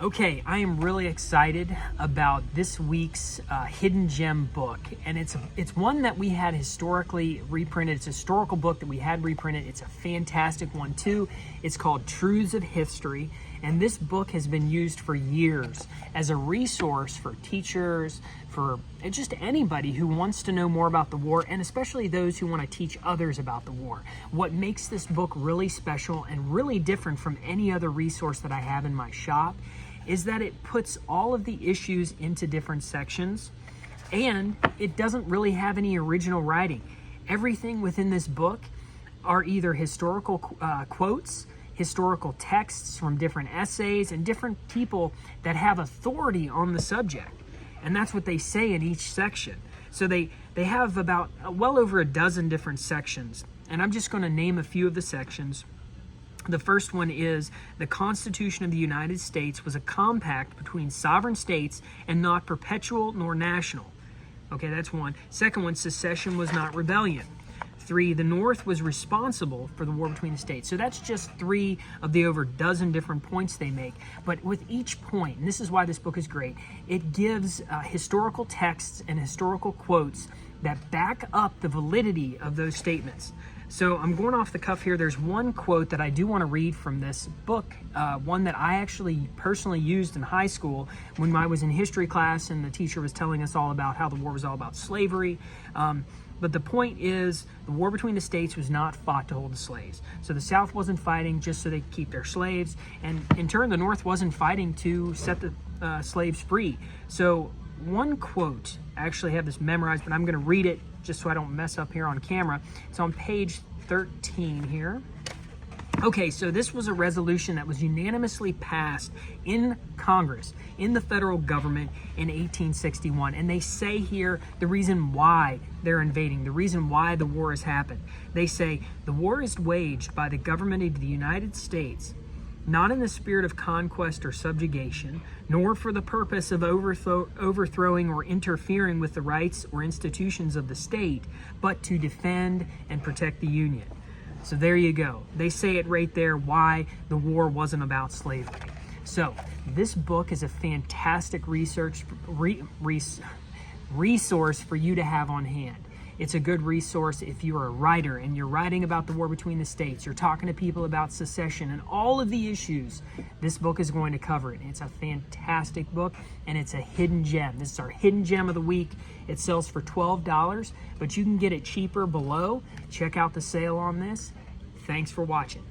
Okay, I am really excited about this week's hidden gem book, and it's one that we had historically reprinted. It's a historical book that we had reprinted. It's a fantastic one too. It's called Truths of History, and this book has been used for years as a resource for teachers, for just anybody who wants to know more about the war, and especially those who want to teach others about the war. What makes this book really special and really different from any other resource that I have in my shop is that it puts all of the issues into different sections, and it doesn't really have any original writing. Everything within this book are either historical quotes, historical texts from different essays, and different people that have authority on the subject. And that's what they say in each section. So they have about well over a dozen different sections, and I'm just going to name a few of the sections. The first one is the Constitution of the United States was a compact between sovereign states and not perpetual nor national. Okay, that's one. Second one, secession was not rebellion. 3, the North was responsible for the war between the states. So that's just 3 of the over dozen different points they make. But with each point, and this is why this book is great, it gives historical texts and historical quotes that back up the validity of those statements. So I'm going off the cuff here. There's one quote that I do want to read from this book, one that I actually personally used in high school when I was in history class and the teacher was telling us all about how the war was all about slavery. But the point is, the war between the states was not fought to hold the slaves. So the South wasn't fighting just so they could keep their slaves, and in turn the North wasn't fighting to set the slaves free. So one quote, I actually have this memorized, but I'm going to read it just so I don't mess up here on camera. It's on page 13 here. Okay, so this was a resolution that was unanimously passed in Congress, in the federal government in 1861. And they say here the reason why they're invading, the reason why the war has happened. They say, the war is waged by the government of the United States, not in the spirit of conquest or subjugation, nor for the purpose of overthrowing or interfering with the rights or institutions of the state, but to defend and protect the Union. So there you go. They say it right there, why the war wasn't about slavery. So this book is a fantastic resource for you to have on hand. It's a good resource if you're a writer and you're writing about the war between the states, you're talking to people about secession and all of the issues. This book is going to cover it. It's a fantastic book, and it's a hidden gem. This is our hidden gem of the week. It sells for $12, but you can get it cheaper below. Check out the sale on this. Thanks for watching.